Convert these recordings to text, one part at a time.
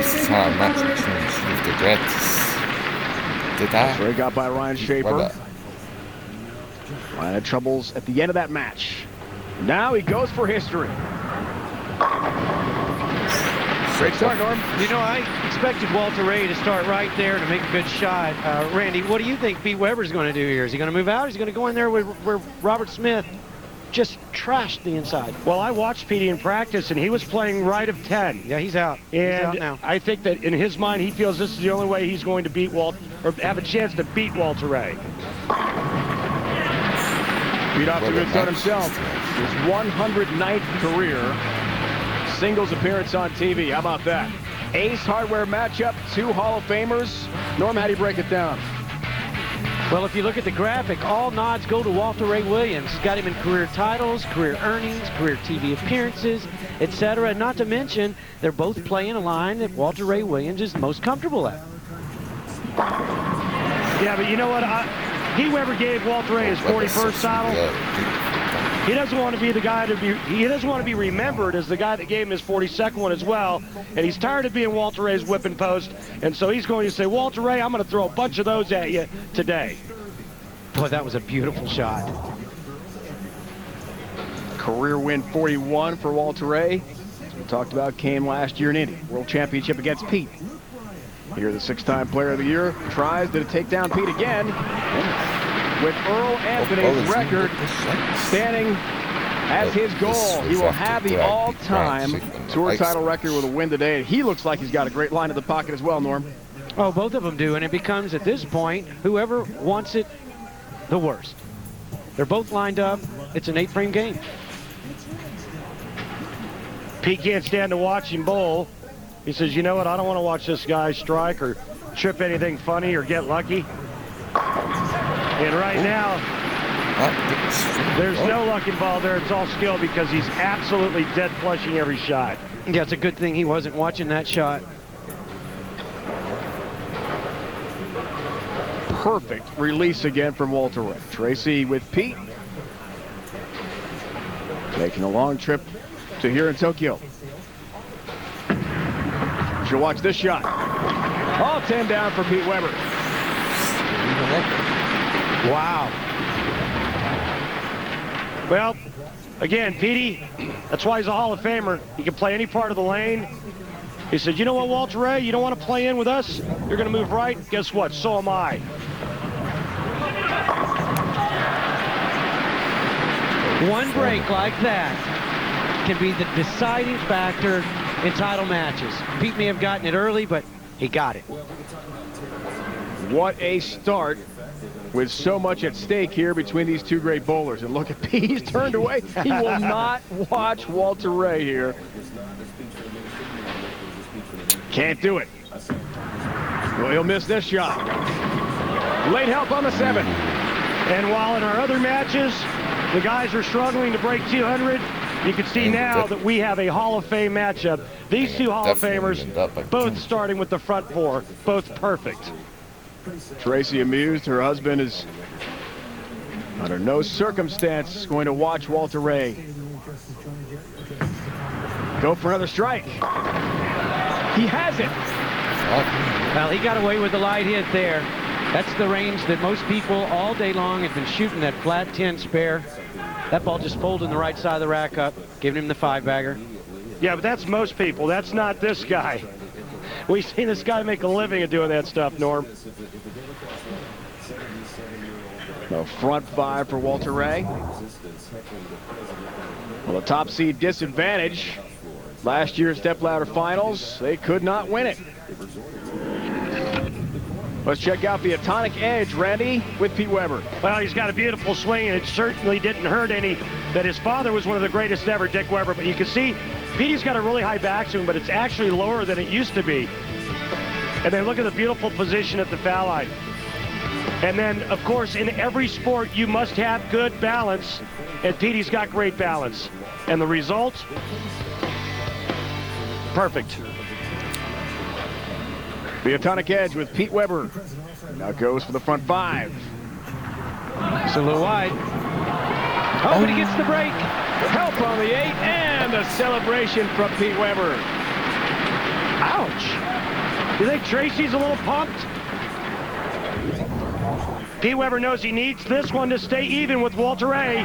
이상한 match between the duets. Ray got by Ryan Schaefer. Ryan had troubles at the end of that match. Now he goes for history. Great start, Norm. You know, I expected Walter Ray to start right there to make a good shot. Randy, what do you think Pete Weber's going to do here? Is he going to move out? Is he going to go in there where Robert Smith just trashed the inside? Well, I watched Petey in practice, and he was playing right of 10. Yeah, he's out. And he's out now. I think that in his mind, he feels this is the only way he's going to beat or have a chance to beat Walter Ray. Pete off to a good start himself. His 109th career singles appearance on TV. How about that? Ace Hardware matchup, 2 Hall of Famers. Norm, how do you break it down? Well, if you look at the graphic, all nods go to Walter Ray Williams. He's got him in career titles, career earnings, career TV appearances, etc. Not to mention, they're both playing a line that Walter Ray Williams is most comfortable at. Yeah, but you know what? Pete Weber gave Walter Ray his 41st title. He doesn't want to be the guy he doesn't want to be remembered as the guy that gave him his 42nd one as well. And he's tired of being Walter Ray's whipping post. And so he's going to say, Walter Ray, I'm going to throw a bunch of those at you today. Boy, that was a beautiful shot. Career win 41 for Walter Ray. As we talked about, came last year in Indy. World Championship against Pete. Here, the 6-time Player of the Year tries to take down Pete again. With Earl Anthony's record standing as his goal. He will have the all-time tour title record with a win today. And he looks like he's got a great line in the pocket as well, Norm. Oh, both of them do. And it becomes, at this point, whoever wants it the worst. They're both lined up. It's an 8-frame game. Pete can't stand to watch him bowl. He says, you know what, I don't want to watch this guy strike or trip anything funny or get lucky. And right now, there's no luck involved there. It's all skill because he's absolutely dead flushing every shot. Yeah, it's a good thing he wasn't watching that shot. Perfect release again from Walter Ray. Tracy with Pete. Taking a long trip to here in Tokyo. She'll watch this shot. All 10 down for Pete Weber. Wow. Well, again, Petey, that's why he's a Hall of Famer. He can play any part of the lane. He said, you know what, Walter Ray, you don't want to play in with us? You're going to move right. Guess what? So am I. One break like that can be the deciding factor in title matches. Pete may have gotten it early, but he got it. What a start with so much at stake here between these two great bowlers. And look at Pete, he's turned away. He will not watch Walter Ray here. Can't do it. Well, he'll miss this shot. Late help on the 7. And while in our other matches, the guys are struggling to break 200, you can see now that we have a Hall of Fame matchup. These two Hall of Famers, both starting with the front 4, both perfect. Tracy amused. Her husband is under no circumstance going to watch Walter Ray go for another strike. He has it. Well, he got away with the light hit there. That's the range that most people all day long have been shooting that flat 10 spare. That ball just folded the right side of the rack up, giving him the 5-bagger. Yeah, but that's most people. That's not this guy. We've seen this guy make a living at doing that stuff, Norm. The front 5 for Walter Ray. Well, the top seed disadvantage. Last year's stepladder finals, they could not win it. Let's check out the Atonic Edge, Randy, with Pete Weber. Well, he's got a beautiful swing, and it certainly didn't hurt any that his father was one of the greatest ever, Dick Weber. But you can see Petey's got a really high backswing, but it's actually lower than it used to be. And then look at the beautiful position at the foul line. And then, of course, in every sport, you must have good balance, and Petey's got great balance. And the result? Perfect. The Atonic Edge with Pete Weber. Now goes for the front 5. It's a little wide. Oh, but he gets the break. Help on the 8, and the celebration from Pete Weber. Ouch. You think Tracy's a little pumped? Pete Weber knows he needs this one to stay even with Walter Ray.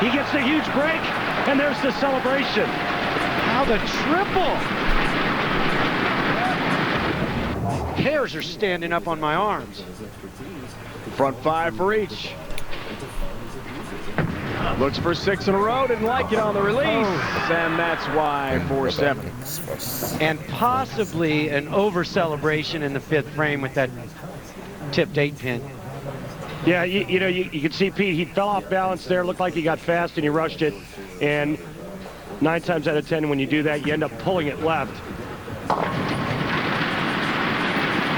He gets the huge break, and there's the celebration. Now the triple. Hairs are standing up on my arms. Front 5 for each. Looks for 6 in a row, didn't like it on the release, and that's why 4-7. And possibly an over-celebration in the 5th frame with that tipped 8-pin. Yeah, you know, you could see Pete, he fell off balance there, looked like he got fast and he rushed it, and 9 times out of 10 when you do that, you end up pulling it left.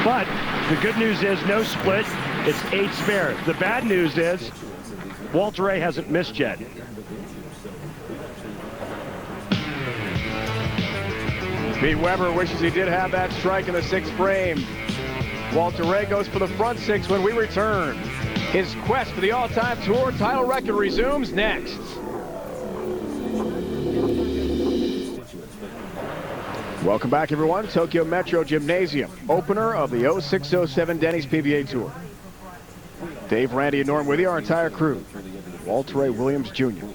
But the good news is no split, it's 8 spare. The bad news is Walter Ray hasn't missed yet. Pete Weber wishes he did have that strike in the 6th frame. Walter Ray goes for the front 6 when we return. His quest for the all-time tour title record resumes next. Welcome back, everyone. Tokyo Metro Gymnasium, opener of the 06-07 Denny's PBA Tour. Dave, Randy, and Norm with you, our entire crew. Walter Ray Williams Jr.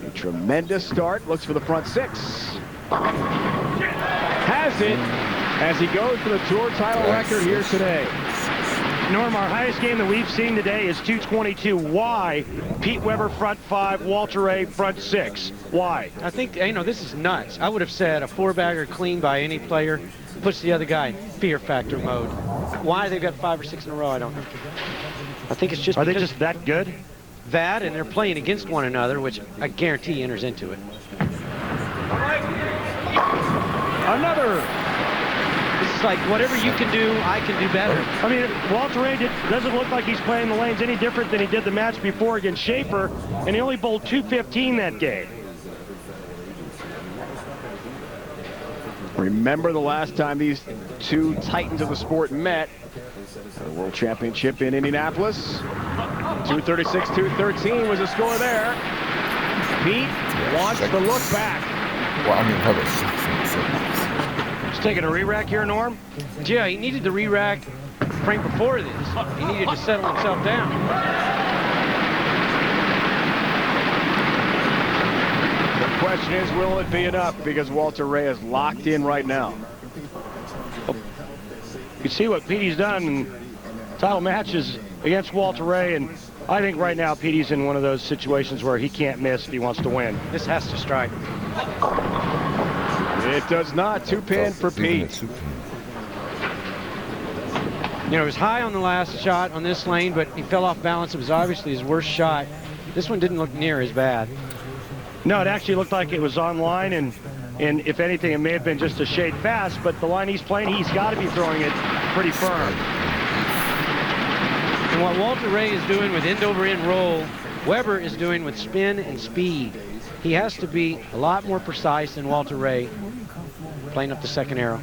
A tremendous start, looks for the front 6. Has it as he goes for the tour title record here today. Norm, our highest game that we've seen today is 222. Why? Pete Weber front 5, Walter Ray front 6. Why? I think, you know, this is nuts. I would have said a 4-bagger clean by any player puts the other guy in fear factor mode. Why they've got 5 or 6 in a row, I don't know. I think it's just Are they just that good? That, and they're playing against one another, which I guarantee enters into it. Another. This is like, whatever you can do, I can do better. I mean, Walter Ray doesn't look like he's playing the lanes any different than he did the match before against Schaefer, and he only bowled 215 that game. Remember the last time these two titans of the sport met? The World Championship in Indianapolis. 236-213 was the score there. Pete wants to look back. Well, I mean, hold on. He's taking a re-rack here, Norm? Yeah, he needed the re-rack frame before this. He needed to settle himself down. The question is, will it be enough? Because Walter Ray is locked in right now. You see what Petey's done in title matches against Walter Ray, and I think right now Petey's in one of those situations where he can't miss if he wants to win. This has to strike. It does not. 2-pin for Pete. You know, he was high on the last shot on this lane, but he fell off balance. It was obviously his worst shot. This one didn't look near as bad. No, it actually looked like it was on line, and if anything, it may have been just a shade fast, but the line he's playing, he's got to be throwing it pretty firm. And what Walter Ray is doing with end-over-end roll, Weber is doing with spin and speed. He has to be a lot more precise than Walter Ray playing up the second arrow.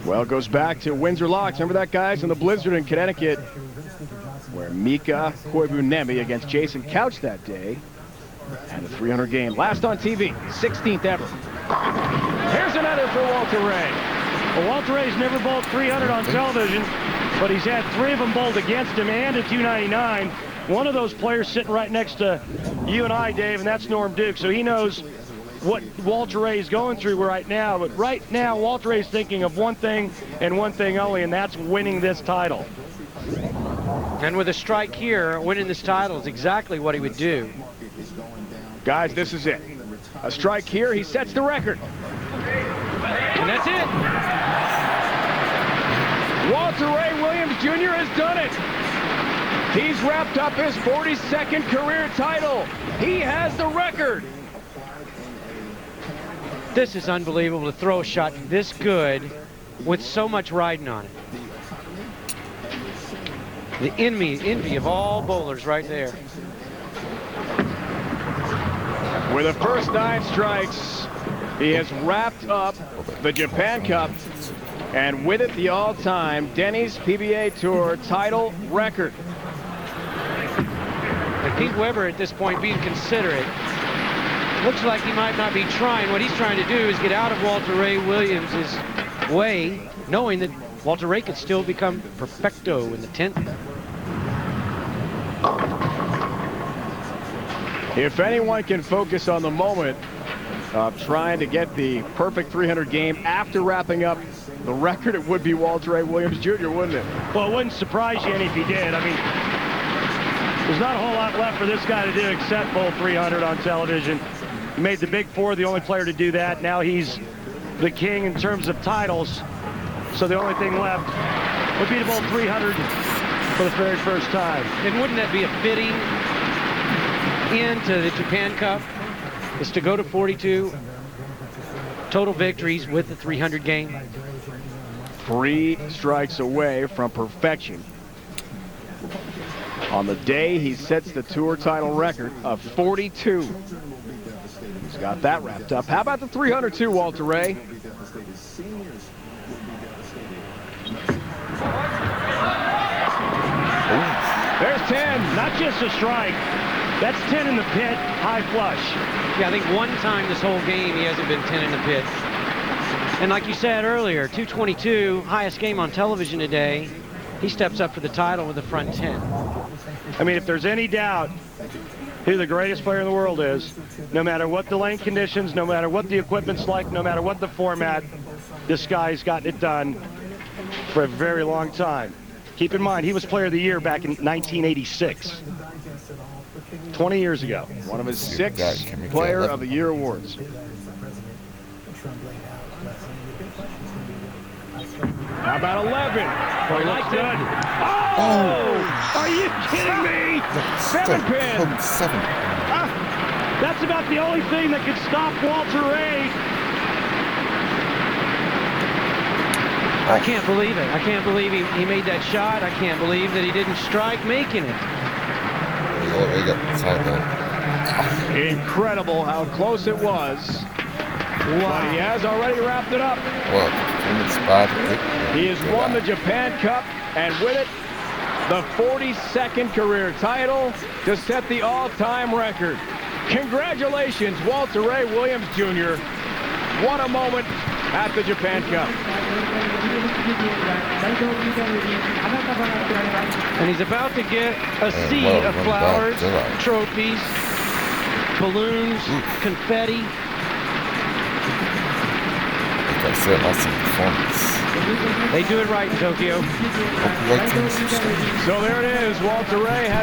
Well, it goes back to Windsor Locks. Remember that, guys, in the blizzard in Connecticut, where Mika Koivuniemi against Jason Couch that day had a 300 game. Last on TV, 16th ever. Here's another for Walter Ray. Well, Walter Ray's never bowled 300 on television, but he's had 3 of them bowled against him and a 299. One of those players sitting right next to you and I, Dave, and that's Norm Duke. So he knows what Walter Ray is going through right now. But right now, Walter Ray's thinking of one thing and one thing only, and that's winning this title. And with a strike here, winning this title is exactly what he would do. Guys, this is it. A strike here, he sets the record. And that's it. Walter Ray Williams Jr. has done it. He's wrapped up his 42nd career title. He has the record. This is unbelievable to throw a shot this good with so much riding on it. The envy of all bowlers right there. With the first 9 strikes, he has wrapped up the Japan Cup, and with it, the all-time Denny's PBA Tour title record. And Pete Weber at this point being considerate. Looks like he might not be trying. What he's trying to do is get out of Walter Ray Williams' way, knowing that Walter Ray could still become perfecto in the 10th. If anyone can focus on the moment of trying to get the perfect 300 game after wrapping up the record, it would be Walter Ray Williams Jr., wouldn't it? Well, it wouldn't surprise you any if he did. I mean, there's not a whole lot left for this guy to do except bowl 300 on television. He made the Big Four, the only player to do that. Now he's the king in terms of titles. So the only thing left would be to bowl 300 for the very first time. And wouldn't that be a fitting end to the Japan Cup? Is to go to 42 total victories with the 300 game. 3 strikes away from perfection. On the day he sets the tour title record of 42. He's got that wrapped up. How about the 302, Walter Ray? There's 10. Not just a strike. That's 10 in the pit, high flush. Yeah, I think one time this whole game he hasn't been 10 in the pit. And like you said earlier, 222, highest game on television today. He steps up for the title with the front 10. I mean, if there's any doubt who the greatest player in the world is, no matter what the lane conditions, no matter what the equipment's like, no matter what the format, this guy's gotten it done for a very long time. Keep in mind, he was Player of the Year back in 1986. 20 years ago. One of his 6 Player of the Year awards. How about 11? Oh, looks good. Oh! Are you kidding me? 7 pin. 7. That's about the only thing that could stop Walter Ray. I can't believe it. I can't believe he made that shot. I can't believe that he didn't strike making it. We got tight there. Incredible how close it was. But he has already wrapped it up. Well, it's bad. He has won the Japan Cup, and with it, the 42nd career title to set the all-time record. Congratulations, Walter Ray Williams Jr. What a moment at the Japan Cup. And he's about to get a sea of flowers, trophies, balloons, confetti. That's it. That's a performance. They do it right in Tokyo. Hope you like this. So there it is. Walter Ray has